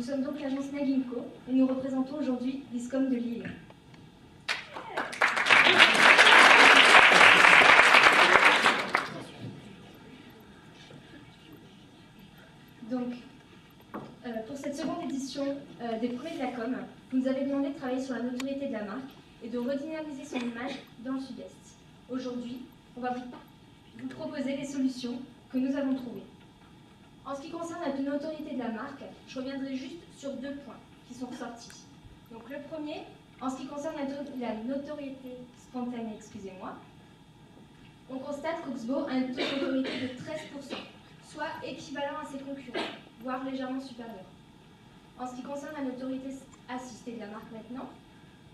sommes donc l'agence Naginco et nous représentons aujourd'hui l'ISCOM de Lille. Donc, pour cette seconde édition des Premiers de la Com, vous nous avez demandé de travailler sur la notoriété de la marque et de redynamiser son image dans le Sud-Est. Aujourd'hui, on va vous proposer les solutions que nous avons trouvées. En ce qui concerne la notoriété de la marque, je reviendrai juste sur 2 points qui sont ressortis. Donc le premier, en ce qui concerne la notoriété spontanée, excusez-moi, on constate qu'Oxbow a un taux de notoriété de 13%, soit équivalent à ses concurrents, voire légèrement supérieur. En ce qui concerne la notoriété assistée de la marque maintenant,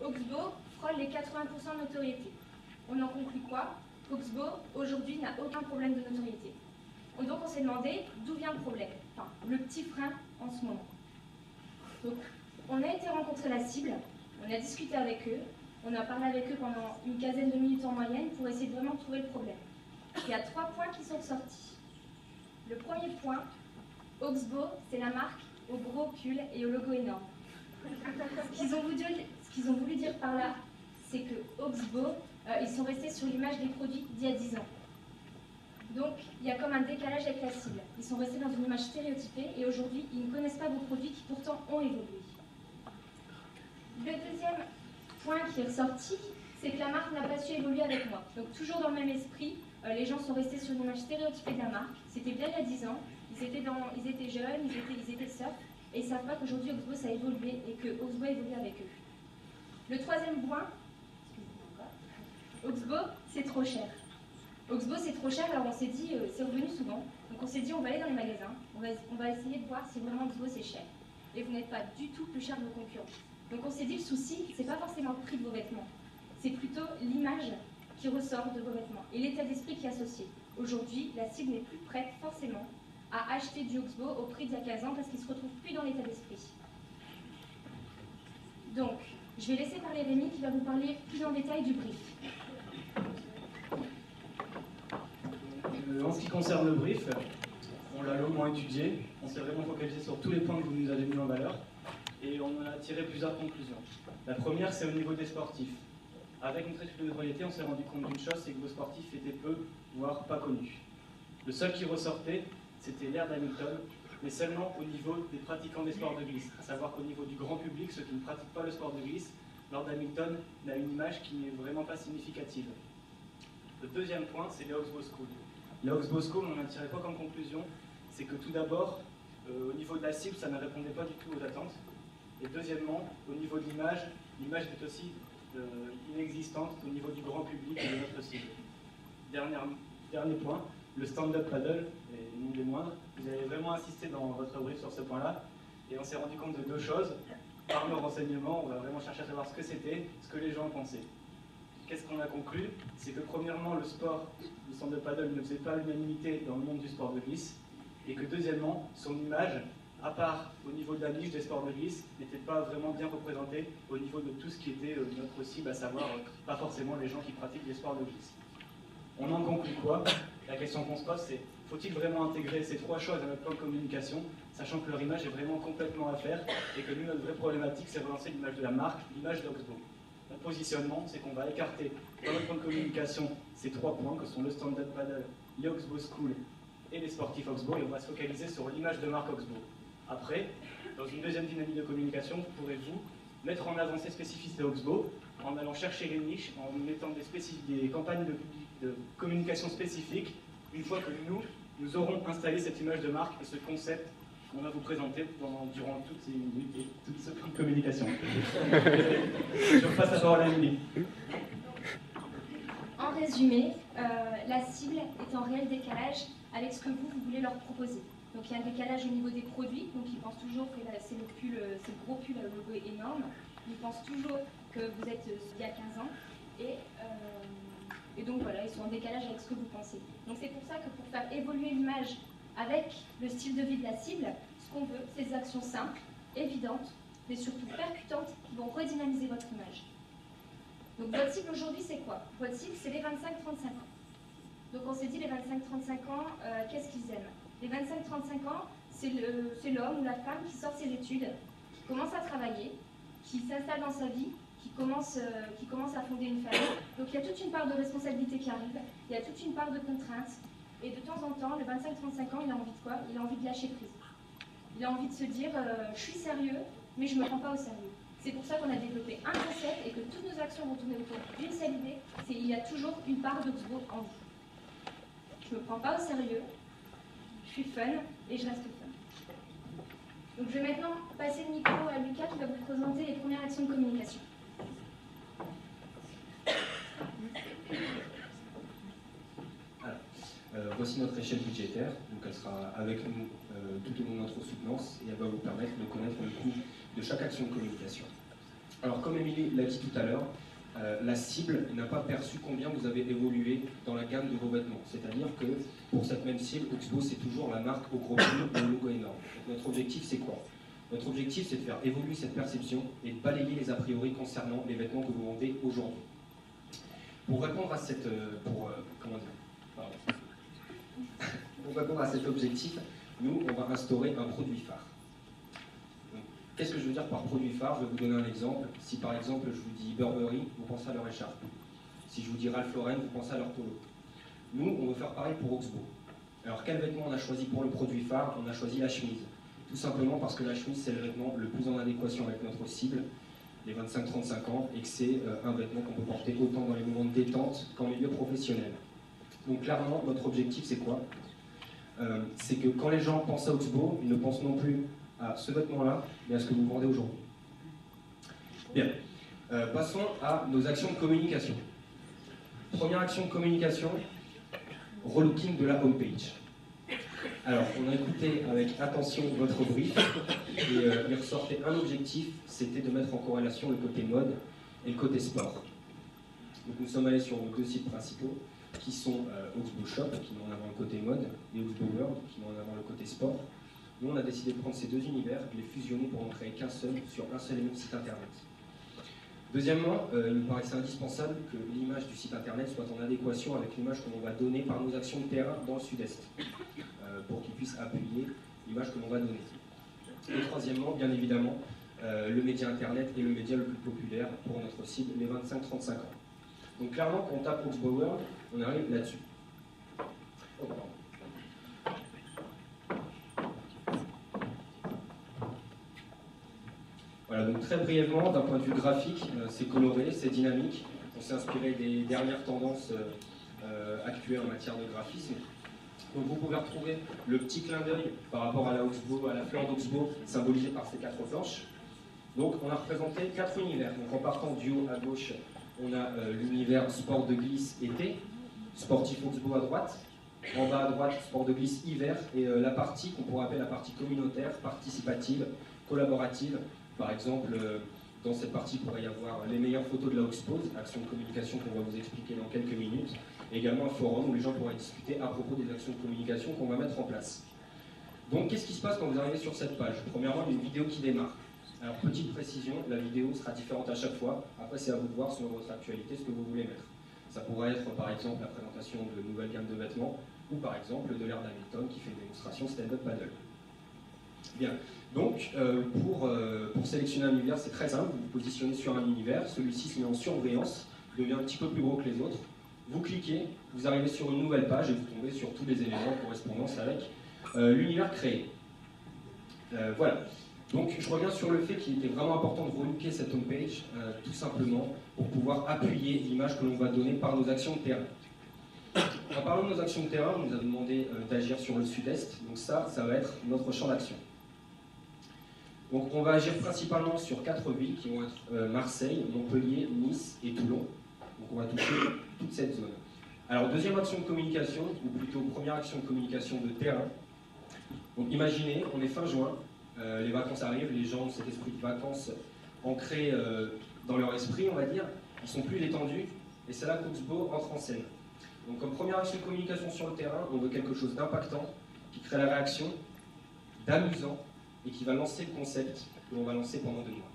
Oxbow frôle les 80% de notoriété. On en conclut quoi? Qu'Oxbow, aujourd'hui, n'a aucun problème de notoriété. Donc on s'est demandé d'où vient le problème, enfin le petit frein en ce moment. Donc on a été rencontrer la cible, on a discuté avec eux, on a parlé avec eux pendant une quinzaine de minutes en moyenne pour essayer de vraiment trouver le problème. Il y a 3 points qui sont sortis. Le premier point, Oxbow, c'est la marque au gros pull et au logo énorme. Ce qu'ils ont voulu dire par là, c'est que Oxbow, ils sont restés sur l'image des produits d'il y a 10 ans. Donc, il y a comme un décalage avec la cible. Ils sont restés dans une image stéréotypée et aujourd'hui, ils ne connaissent pas vos produits qui pourtant ont évolué. Le deuxième point qui est ressorti, c'est que la marque n'a pas su évoluer avec moi. Donc, toujours dans le même esprit, les gens sont restés sur une image stéréotypée de la marque. C'était bien il y a 10 ans, ils étaient jeunes, ils étaient surf, et ils ne savent pas qu'aujourd'hui, Oxbow, ça a évolué et que Oxbow évolue avec eux. Le troisième point, Oxbow, c'est trop cher. Oxbow, c'est trop cher, alors on s'est dit, c'est revenu souvent, donc on s'est dit, on va aller dans les magasins, on va essayer de voir si vraiment Oxbow c'est cher. Et vous n'êtes pas du tout plus cher que vos concurrents. Donc on s'est dit, le souci, c'est pas forcément le prix de vos vêtements, c'est plutôt l'image qui ressort de vos vêtements et l'état d'esprit qui est associé. Aujourd'hui, la cible n'est plus prête forcément à acheter du Oxbow au prix d'il y a 15 ans parce qu'ils ne se retrouvent plus dans l'état d'esprit. Donc, je vais laisser parler Rémi qui va vous parler plus en détail du brief. En ce qui concerne le brief, on l'a longuement étudié, on s'est vraiment focalisé sur tous les points que vous nous avez mis en valeur et on en a tiré plusieurs conclusions. La première, c'est au niveau des sportifs. Avec notre étude de notoriété, on s'est rendu compte d'une chose, c'est que vos sportifs étaient peu, voire pas connus. Le seul qui ressortait, c'était l'Air d'Hamilton, mais seulement au niveau des pratiquants des sports de glisse. À savoir qu'au niveau du grand public, ceux qui ne pratiquent pas le sport de glisse, Lord Hamilton n'a une image qui n'est vraiment pas significative. Le deuxième point, c'est les Oxbow School. Les Oxbow School, on en a tiré quoi comme conclusion? C'est que tout d'abord, au niveau de la cible, ça ne répondait pas du tout aux attentes. Et deuxièmement, au niveau de l'image était aussi inexistante au niveau du grand public et de notre cible. Dernier point, le stand-up paddle, et non des moindres. Vous avez vraiment insisté dans votre brief sur ce point-là, et on s'est rendu compte de 2 choses. Par nos renseignements, on va vraiment chercher à savoir ce que c'était, ce que les gens pensaient. Qu'est-ce qu'on a conclu? C'est que premièrement, le sport du stand-up paddle ne faisait pas l'unanimité dans le monde du sport de glisse, et que deuxièmement, son image, à part au niveau de la niche des sports de glisse, n'était pas vraiment bien représentée au niveau de tout ce qui était notre cible, à savoir pas forcément les gens qui pratiquent des sports de glisse. On en conclut quoi? La question qu'on se pose, c'est faut-il vraiment intégrer ces 3 choses à notre plan de communication, sachant que leur image est vraiment complètement à faire, et que nous, notre vraie problématique, c'est relancer l'image de la marque, l'image d'Oxbow. Notre positionnement, c'est qu'on va écarter dans notre plan de communication ces 3 points, que sont le stand-up paddle, les Oxbow School et les sportifs Oxbow, et on va se focaliser sur l'image de marque Oxbow. Après, dans une deuxième dynamique de communication, vous pourrez mettre en avant ces spécificités Oxbow, en allant chercher les niches, en mettant des campagnes de communication spécifiques, une fois que nous aurons installé cette image de marque et ce concept qu'on va vous présenter durant toutes ces minutes et tout ce plan de communication. Je repasse la parole à Émilie. En résumé, la cible est en réel décalage avec ce que vous voulez leur proposer. Donc il y a un décalage au niveau des produits, donc ils pensent toujours que c'est le gros pull à logo énorme, ils pensent toujours que vous êtes il y a 15 ans, et donc voilà, ils sont en décalage avec ce que vous pensez. Donc c'est pour ça que pour faire évoluer l'image avec le style de vie de la cible, ce qu'on veut, c'est des actions simples, évidentes, mais surtout percutantes, qui vont redynamiser votre image. Donc votre cible aujourd'hui, c'est quoi? Votre cible, c'est les 25-35 ans. Donc on s'est dit, les 25-35 ans, qu'est-ce qu'ils aiment? Les 25-35 ans, c'est l'homme ou la femme qui sort ses études, qui commence à travailler, qui s'installe dans sa vie, qui commence à fonder une famille. Donc il y a toute une part de responsabilité qui arrive, il y a toute une part de contraintes, et de temps en temps, le 25-35 ans, il a envie de quoi? Il a envie de lâcher prise. Il a envie de se dire, je suis sérieux, mais je ne me prends pas au sérieux. C'est pour ça qu'on a développé un concept et que toutes nos actions vont tourner autour d'une seule idée, c'est qu'il y a toujours une part d'Oxbow en vous. Je ne me prends pas au sérieux, je suis fun et je reste fun. Donc je vais maintenant passer le micro à Lucas qui va vous présenter les premières actions de communication. Voici notre échelle budgétaire, donc elle sera avec nous tout au long de notre soutenance et elle va vous permettre de connaître le coût de chaque action de communication. Alors comme Émilie l'a dit tout à l'heure, la cible n'a pas perçu combien vous avez évolué dans la gamme de vos vêtements. C'est-à-dire que pour cette même cible, Oxbow c'est toujours la marque au gros prix et le logo énorme. Donc notre objectif c'est quoi? Notre objectif c'est de faire évoluer cette perception et de balayer les a priori concernant les vêtements que vous vendez aujourd'hui. Pour répondre à cette... Pour répondre à cet objectif, nous, on va instaurer un produit phare. Qu'est-ce que je veux dire par produit phare? Je vais vous donner un exemple. Si par exemple je vous dis Burberry, vous pensez à leur écharpe. Si je vous dis Ralph Lauren, vous pensez à leur polo. Nous, on veut faire pareil pour Oxbow. Alors quel vêtement on a choisi pour le produit phare? On a choisi la chemise. Tout simplement parce que la chemise, c'est le vêtement le plus en adéquation avec notre cible, les 25-35 ans, et que c'est un vêtement qu'on peut porter autant dans les moments de détente qu'en milieu professionnel. Donc clairement, notre objectif, c'est quoi? C'est que quand les gens pensent à Oxbow, ils ne pensent non plus à ce vêtement-là, mais à ce que vous vendez aujourd'hui. Bien, passons à nos actions de communication. Première action de communication, relooking de la homepage. Alors, on a écouté avec attention votre brief, et il ressortait un objectif, c'était de mettre en corrélation le côté mode et le côté sport. Donc nous sommes allés sur nos deux sites principaux, qui sont Oxbow Shop, qui met en avant le côté mode, et Oxbow World, qui met en avant le côté sport. Nous, on a décidé de prendre ces deux univers, de les fusionner pour en créer qu'un seul, sur un seul et même site internet. Deuxièmement, il nous paraissait indispensable que l'image du site internet soit en adéquation avec l'image que l'on va donner par nos actions de terrain dans le sud-est, pour qu'ils puissent appuyer l'image que l'on va donner. Et troisièmement, bien évidemment, le média internet est le média le plus populaire pour notre cible, les 25-35 ans. Donc clairement, quand on tape Oxbow World, on arrive là-dessus. Oh, voilà, donc très brièvement, d'un point de vue graphique, c'est coloré, c'est dynamique. On s'est inspiré des dernières tendances actuelles en matière de graphisme. Donc vous pouvez retrouver le petit clin d'œil par rapport à la Oxbow, à la fleur d'Oxbow, symbolisée par ces quatre planches. Donc on a représenté quatre univers. Donc en partant du haut à gauche, on a l'univers sport de glisse été, sportif Oxbow à droite, en bas à droite sport de glisse hiver, et la partie qu'on pourrait appeler la partie communautaire, participative, collaborative. Par exemple, dans cette partie, il pourrait y avoir les meilleures photos de la Oxbow, action de communication qu'on va vous expliquer dans quelques minutes, et également un forum où les gens pourraient discuter à propos des actions de communication qu'on va mettre en place. Donc qu'est-ce qui se passe quand vous arrivez sur cette page? Premièrement, il y a une vidéo qui démarre. Alors, petite précision, la vidéo sera différente à chaque fois. Après, c'est à vous de voir selon votre actualité ce que vous voulez mettre. Ça pourrait être, par exemple, la présentation de nouvelles gammes de vêtements, ou par exemple, de l'ère d'Hamilton qui fait une démonstration stand-up paddle. Bien. Donc, pour sélectionner un univers, c'est très simple. Vous vous positionnez sur un univers. Celui-ci se met en surbrillance, devient un petit peu plus gros que les autres. Vous cliquez, vous arrivez sur une nouvelle page et vous tombez sur tous les éléments en correspondance avec l'univers créé. Voilà. Donc je reviens sur le fait qu'il était vraiment important de relooker cette homepage, tout simplement pour pouvoir appuyer l'image que l'on va donner par nos actions de terrain. En parlant de nos actions de terrain, on nous a demandé d'agir sur le sud-est, donc ça va être notre champ d'action. Donc on va agir principalement sur 4 villes qui vont être Marseille, Montpellier, Nice et Toulon. Donc on va toucher toute cette zone. Alors deuxième action de communication, ou plutôt première action de communication de terrain. Donc imaginez, on est fin juin, les vacances arrivent, les gens ont cet esprit de vacances ancré dans leur esprit, on va dire. Ils sont plus détendus, et c'est là qu'Oxbow entre en scène. Donc comme première action de communication sur le terrain, on veut quelque chose d'impactant, qui crée la réaction, d'amusant, et qui va lancer le concept que l'on va lancer pendant 2 mois.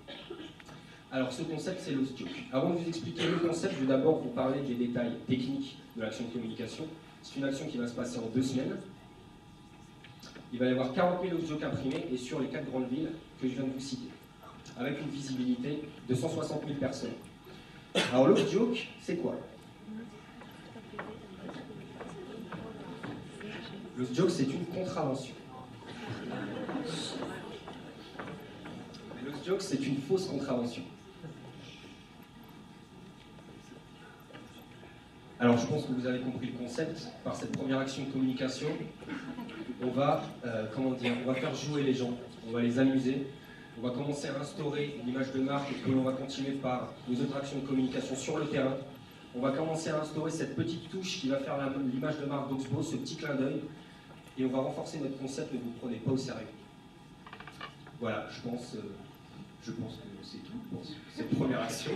Alors ce concept, c'est l'ostio. Avant de vous expliquer le concept, je vais d'abord vous parler des détails techniques de l'action de communication. C'est une action qui va se passer en 2 semaines. Il va y avoir 40 000 Oxjoke imprimés et sur les 4 grandes villes que je viens de vous citer, avec une visibilité de 160 000 personnes. Alors l'Oxjoke, c'est quoi? L'Oxjoke, c'est une contravention. L'Oxjoke, c'est une fausse contravention. Alors je pense que vous avez compris le concept. Par cette première action de communication, on va, on va faire jouer les gens, on va les amuser, on va commencer à instaurer une image de marque et puis on va continuer par nos autres actions de communication sur le terrain. On va commencer à instaurer cette petite touche qui va faire l'image de marque d'Oxbow, ce petit clin d'œil, et on va renforcer notre concept ne vous prenez pas au sérieux. Voilà, je pense que c'est tout pour cette première action.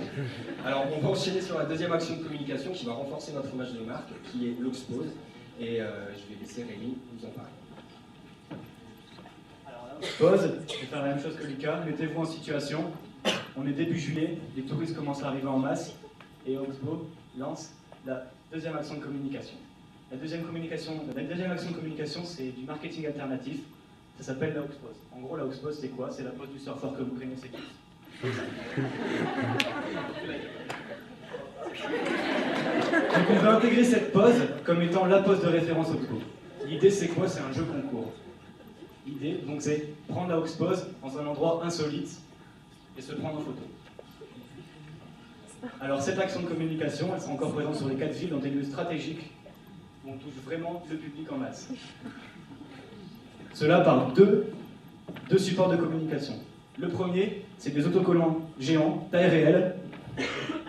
Alors on va enchaîner sur la deuxième action de communication qui va renforcer notre image de marque, qui est l'Oxpose, et je vais laisser Rémi vous en parler. Alors là, Oxpose, je vais faire la même chose que Lucas, mettez-vous en situation, on est début juillet, les touristes commencent à arriver en masse, et Oxbow lance la deuxième action de communication. La deuxième action de communication, c'est du marketing alternatif. Ça s'appelle la Oxpose. En gros, la Oxpose, c'est quoi? C'est la pose du surfeur que vous connaissez tous. Donc on va intégrer cette pose comme étant la pose de référence Oxbow. L'idée, c'est quoi? C'est un jeu concours. L'idée, donc, c'est prendre la Oxpose dans un endroit insolite et se prendre en photo. Alors, cette action de communication, elle sera encore présente sur les 4 villes dans des lieux stratégiques où on touche vraiment le public en masse. Cela par deux supports de communication. Le premier, c'est des autocollants géants, taille réelle,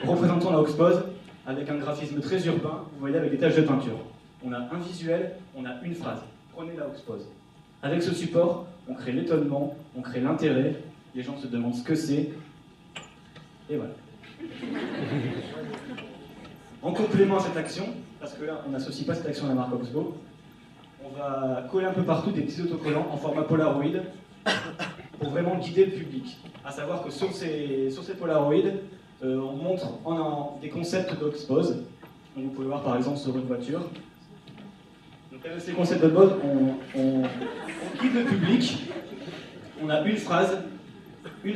représentant la Oxpose, avec un graphisme très urbain, vous voyez, avec des taches de peinture. On a un visuel, on a une phrase. Prenez la Oxpose. Avec ce support, on crée l'étonnement, on crée l'intérêt, les gens se demandent ce que c'est, et voilà. En complément à cette action, parce que là, on n'associe pas cette action à la marque Oxbow, on va coller un peu partout des petits autocollants en format Polaroid pour vraiment guider le public. À savoir que sur ces Polaroid, on montre des concepts d'Oxpose. Vous pouvez voir par exemple sur une voiture. Donc avec ces concepts d'Oxpose, on guide le public. On a une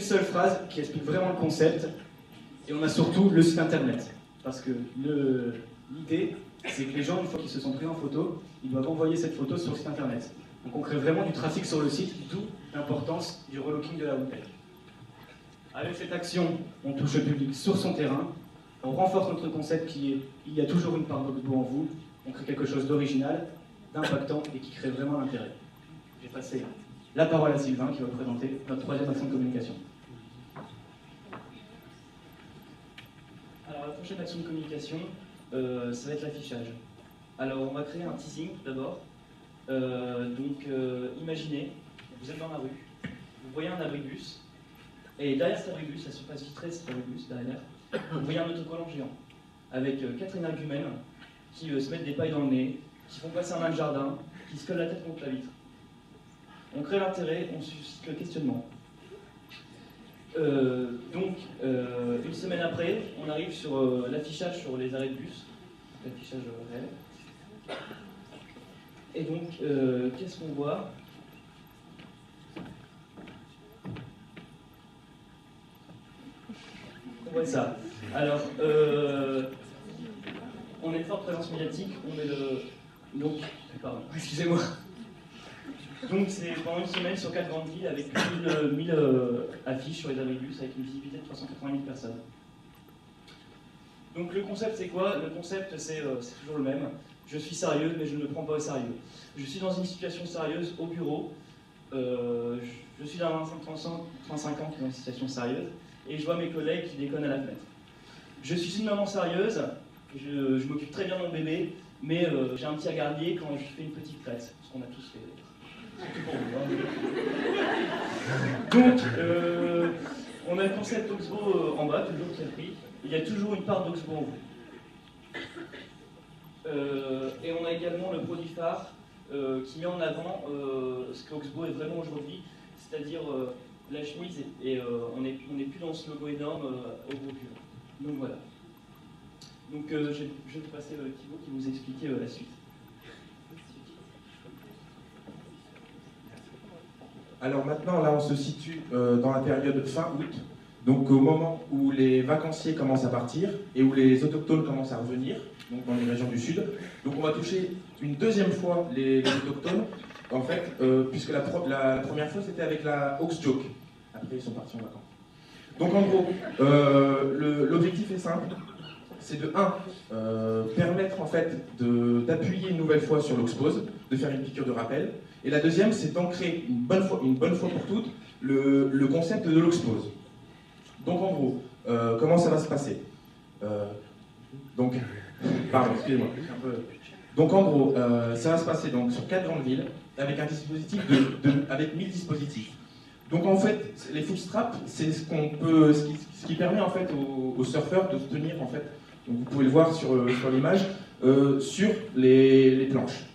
seule phrase qui explique vraiment le concept. Et on a surtout le site internet. Parce que l'idée, c'est que les gens, une fois qu'ils se sont pris en photo, ils doivent envoyer cette photo sur le site internet. Donc on crée vraiment du trafic sur le site, d'où l'importance du relooking de la homepage. Avec cette action, on touche le public sur son terrain, on renforce notre concept qui est « il y a toujours une part d'Oxbow en vous », on crée quelque chose d'original, d'impactant et qui crée vraiment l'intérêt. J'ai passé la parole à Sylvain qui va vous présenter notre troisième action de communication. Alors la prochaine action de communication, ça va être l'affichage. Alors on va créer un teasing d'abord. Imaginez, vous êtes dans la rue, vous voyez un abribus, et derrière cet abribus, la surface vitrée de cet abribus, derrière, vous voyez un autocollant géant, avec 4 énergumènes qui se mettent des pailles dans le nez, qui font passer un nain de jardin, qui se collent la tête contre la vitre. On crée l'intérêt, on suscite le questionnement. Une semaine après, on arrive sur l'affichage sur les arrêts de bus, l'affichage réel. Et donc, qu'est-ce qu'on voit? On voit ça. Alors, on a une forte présence médiatique, on est pardon, excusez-moi. Donc c'est pendant une semaine sur 4 grandes villes avec plus de 1000 affiches sur les abribus avec une visibilité de 380 000 personnes. Donc le concept c'est quoi? Le concept c'est toujours le même. Je suis sérieux mais je ne me prends pas au sérieux. Je suis dans une situation sérieuse au bureau. Je suis dans un 35 ans qui est dans une situation sérieuse et je vois mes collègues qui déconnent à la fenêtre. Je suis une maman sérieuse, je m'occupe très bien de mon bébé, mais j'ai un petit regardier quand je fais une petite crête, parce qu'on a tous fait. Surtout pour vous. Donc, on a le concept Oxbow en bas, toujours qui est pris. Il y a toujours une part d'Oxbow en vous. Et on a également le produit phare qui met en avant ce qu'Oxbow est vraiment aujourd'hui, c'est-à-dire la chemise, et on n'est plus dans ce logo énorme au gros cul. Donc voilà. Donc je vais vous passer Thibaut qui vous explique la suite. Alors maintenant, là, on se situe dans la période fin août, donc au moment où les vacanciers commencent à partir et où les autochtones commencent à revenir, donc dans les régions du sud. Donc on va toucher une deuxième fois les autochtones, en fait, puisque la première fois c'était avec la Hawks Joke. Après ils sont partis en vacances. Donc en gros, l'objectif est simple, c'est de 1, permettre en fait d'appuyer une nouvelle fois sur l'Oxpose, de faire une piqûre de rappel, et la deuxième c'est d'ancrer une bonne fois pour toutes le concept de l'Oxpose. Donc en gros, comment ça va se passer Pardon, excusez-moi. Donc en gros, ça va se passer donc, sur 4 grandes villes, avec un dispositif avec 1000 dispositifs. Donc en fait, les footstraps, c'est ce qui permet en fait aux surfeurs de se tenir en fait, donc vous pouvez le voir sur l'image, sur les planches.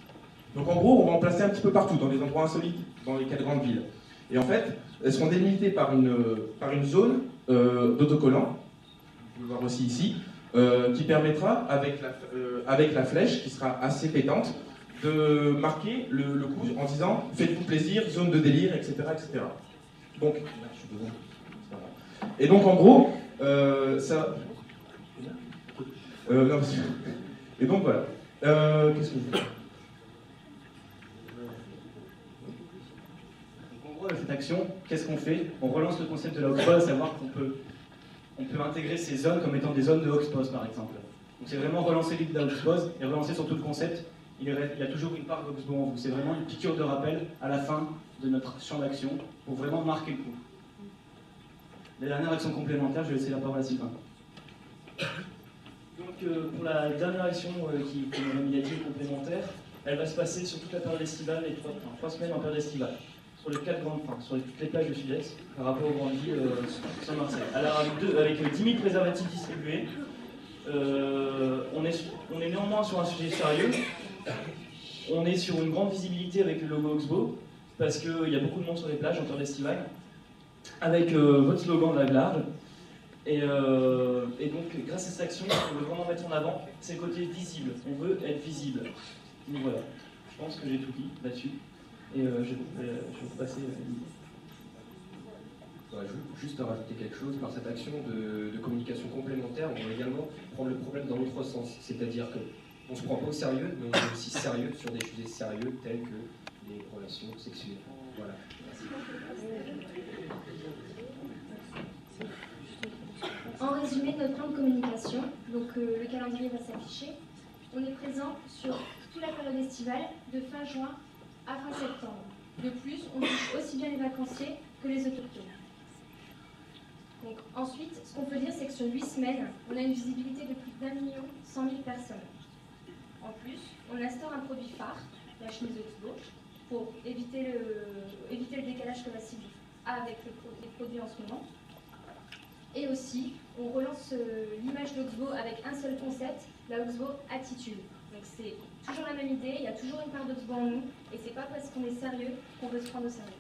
Donc en gros, on va en placer un petit peu partout, dans des endroits insolites, dans les 4 grandes villes. Et en fait, elles seront délimitées par une zone d'autocollant, vous pouvez le voir aussi ici, qui permettra, avec la flèche, qui sera assez pétante, de marquer le coup en disant « faites-vous plaisir, zone de délire, etc. etc. » Donc, et donc en gros, ça... non, et donc voilà. Qu'est-ce que je dis ? En gros, avec cette action, qu'est-ce qu'on fait? On relance le concept de la Hawks, à savoir qu'on peut intégrer ces zones comme étant des zones de Hawks par exemple. Donc c'est vraiment relancer l'idée de la Hawks et relancer sur tout le concept. Il y a toujours une part d'Hawks en vous. C'est vraiment une piqûre de rappel à la fin de notre champ d'action pour vraiment marquer le coup. La dernière action complémentaire, je vais laisser la parole à Sylvain. Donc pour la dernière action qui est une médiatique complémentaire, elle va se passer sur toute la période estivale, les 3 semaines en période estivale. Sur les 4 grandes fins, sur toutes les plages du sud-est, par rapport aux grandes villes sur Marseille. Alors avec 10 000 préservatifs distribués, on est néanmoins sur un sujet sérieux. On est sur une grande visibilité avec le logo Oxbow, parce qu'il y a beaucoup de monde sur les plages en période estivale, avec votre slogan de la Glarge. Et donc, grâce à cette action, on veut vraiment mettre en avant ces côtés visibles. On veut être visible. Donc voilà, je pense que j'ai tout dit là-dessus. Et je vais vous passer Juste à rajouter quelque chose, par cette action de communication complémentaire, on va également prendre le problème dans l'autre sens. C'est-à-dire qu'on ne se prend pas au sérieux, mais on est aussi sérieux sur des sujets sérieux tels que les relations sexuelles. Voilà. En résumé de notre plan de communication, donc le calendrier va s'afficher. On est présent sur toute la période estivale, de fin juin à fin septembre. De plus, on touche aussi bien les vacanciers que les autochtones. Donc, ensuite, ce qu'on peut dire, c'est que sur 8 semaines, on a une visibilité de plus d'1 100 000 personnes. En plus, on instaure un produit phare, la chemise Oxbow, pour éviter le décalage que la cible a avec les produits en ce moment. Et aussi, on relance l'image d'Oxbow avec un seul concept, la Oxbow attitude. Donc c'est toujours la même idée, il y a toujours une part d'Oxbow en nous, et c'est pas parce qu'on est sérieux qu'on veut se prendre au sérieux.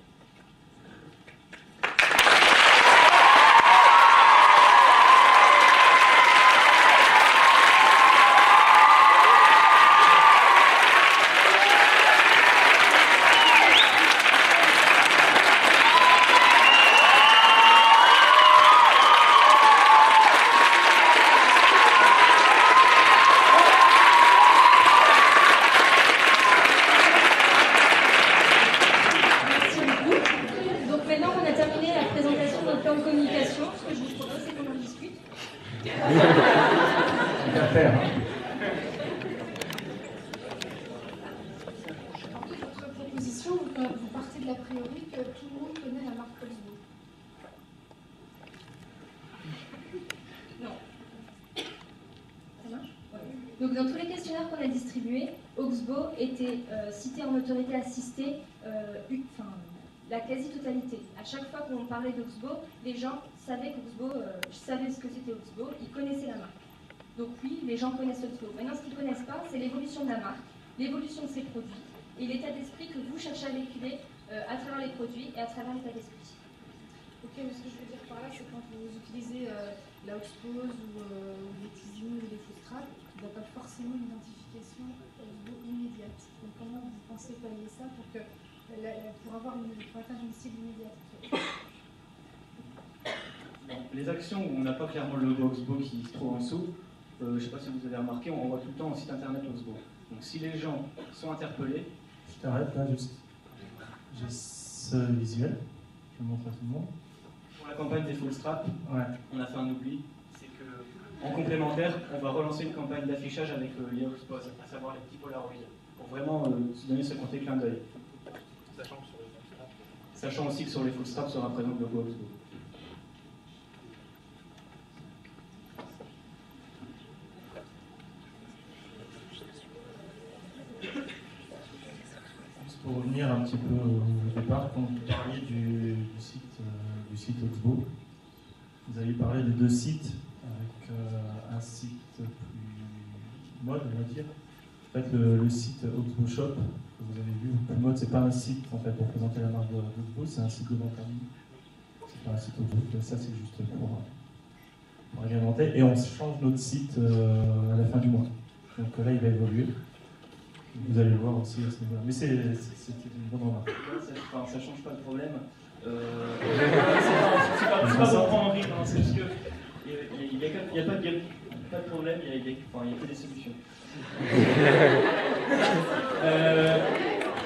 Votre proposition, vous partez de l'a priori que tout le monde connaît la marque Oxbow. Non. Ça marche ? Donc dans tous les questionnaires qu'on a distribués, Oxbow était cité en autorité assistée, la quasi-totalité. À chaque fois qu'on parlait d'Oxbow, les gens savaient savaient ce que c'était Oxbow, ils connaissaient la marque. Donc oui, les gens connaissent Oxbow. Maintenant, ce qu'ils ne connaissent pas, c'est l'évolution de la marque, l'évolution de ses produits, et l'état d'esprit que vous cherchez à véhiculer à travers les produits et à travers l'état d'esprit. Ok, mais ce que je veux dire par là, c'est quand vous utilisez la Oxpose ou les teasings ou les footstraps, il n'y a pas forcément une identification immédiate. Donc comment vous pensez pallier ça pour que pour atteindre une cible immédiate. Bon, les actions où on n'a pas clairement le logo Oxbow qui se trouve en dessous, je ne sais pas si vous avez remarqué, on voit tout le temps au site internet Oxbow. Donc si les gens sont interpellés... Je t'arrête là juste. J'ai ce visuel, je le montre à tout le monde. Pour la campagne des full straps, Ouais. on a fait un oubli, c'est qu'en complémentaire, on va relancer une campagne d'affichage avec les Oxbow, à savoir les petits Polaroids, pour vraiment se donner ce côté clin d'œil. Sachant aussi que sur les full straps sera présent le logo Oxbow. Pour revenir un petit peu au départ, quand vous parliez du site Oxbow, vous avez parlé de deux sites, avec un site plus mode, on va dire. En fait, le site Oxbow Shop, que vous avez vu, plus mode, c'est pas un site en fait, pour présenter la marque d'Oxbow, c'est un site de vente en ligne. C'est pas un site Oxbow, ça c'est juste pour agrémenter. Et on change notre site à la fin du mois. Donc là, il va évoluer. Vous allez le voir aussi à ce niveau-là. Mais c'était une bonne remarque. Ça ne change pas de problème. C'est pas pour prendre en rire, hein, c'est juste qu'il n'y a pas de problème, il y a que des solutions.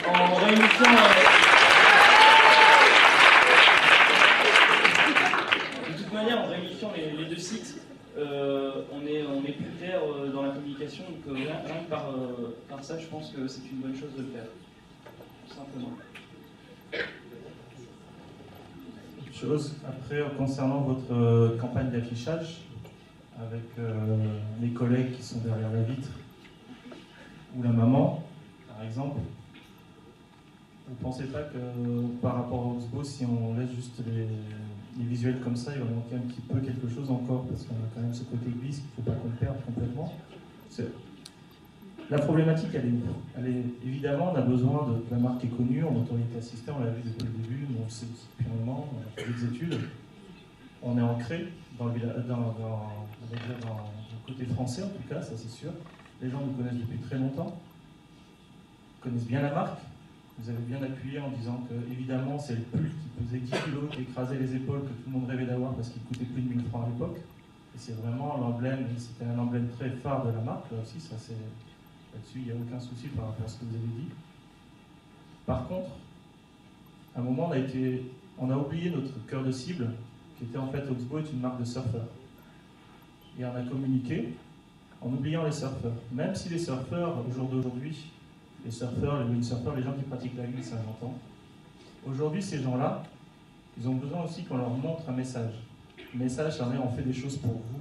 En réunifiant. De toute manière, en réunifiant les deux sites, on est plus clair dans la communication, donc rien que par ça, je pense que c'est une bonne chose de le faire. Tout simplement. Autre chose, après, concernant votre campagne d'affichage, avec les collègues qui sont derrière la vitre, ou la maman, par exemple, vous ne pensez pas que par rapport à Oxbow, si on laisse juste les visuels comme ça, il va manquer un petit peu quelque chose encore, parce qu'on a quand même ce côté glisse qu'il ne faut pas qu'on perde complètement. La problématique, elle est évidemment, on a besoin de la marque est connue, en autorité assistée, on l'a vu depuis le début, on le sait depuis un moment, on a fait des études. On est ancré dans le côté français, en tout cas, ça c'est sûr. Les gens nous connaissent depuis très longtemps, connaissent bien la marque. Vous avez bien appuyé en disant que, évidemment, c'est le pull qui pesait 10 kg, qui écrasait les épaules, que tout le monde rêvait d'avoir parce qu'il coûtait plus de 1000 francs à l'époque. Et c'est vraiment l'emblème, c'était un emblème très phare de la marque, là aussi, là-dessus, il n'y a aucun souci par rapport à ce que vous avez dit. Par contre, à un moment, on a oublié notre cœur de cible, qui était en fait Oxbow est une marque de surfeurs. Et on a communiqué en oubliant les surfeurs. Même si les surfeurs, au jour d'aujourd'hui, les surfeurs, les windsurfers, les gens qui pratiquent la glisse, ça j'entends. Aujourd'hui, ces gens-là, ils ont besoin aussi qu'on leur montre un message. Le message, ça on fait des choses pour vous.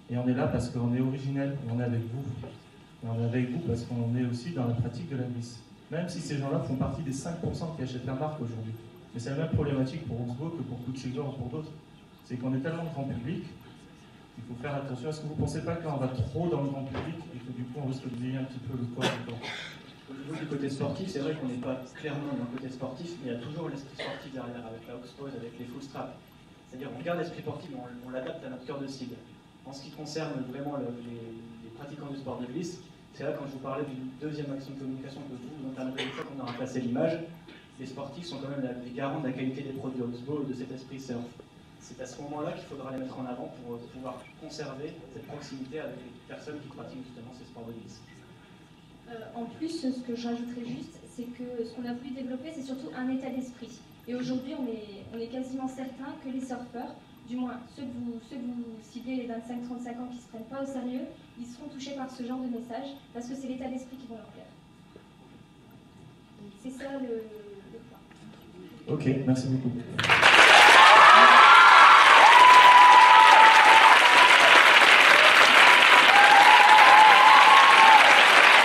Et on est là parce qu'on est originel, et on est avec vous. Et on est avec vous parce qu'on est aussi dans la pratique de la glisse. Même si ces gens-là font partie des 5% qui achètent la marque aujourd'hui. Mais c'est la même problématique pour Oxbow que pour Quicksilver ou pour d'autres. C'est qu'on est tellement de grand public, il faut faire attention. Est-ce que vous ne pensez pas que là on va trop dans le grand public et que du coup on risque de griller un petit peu le corps du corps? Au niveau du côté sportif, c'est vrai qu'on n'est pas clairement dans le côté sportif, mais il y a toujours l'esprit sportif derrière, avec la Oxpose, avec les full straps. C'est-à-dire on garde l'esprit sportif, mais on l'adapte à notre cœur de cible. En ce qui concerne vraiment les pratiquants du sport de glisse, c'est là quand je vous parlais d'une deuxième action de communication que vous entamerez une fois qu'on aura placé l'image, les sportifs sont quand même les garants de la qualité des produits Oxbow et de cet esprit surf. C'est à ce moment-là qu'il faudra les mettre en avant pour pouvoir conserver cette proximité avec les personnes qui pratiquent justement ces sports de glisse. En plus, ce que je rajouterais juste, c'est que ce qu'on a voulu développer, c'est surtout un état d'esprit. Et aujourd'hui, on est quasiment certain que les surfeurs, du moins ceux que vous ciblez, les 25-35 ans qui ne se prennent pas au sérieux, ils seront touchés par ce genre de message, parce que c'est l'état d'esprit qui va leur plaire. C'est ça le point. Ok, merci beaucoup.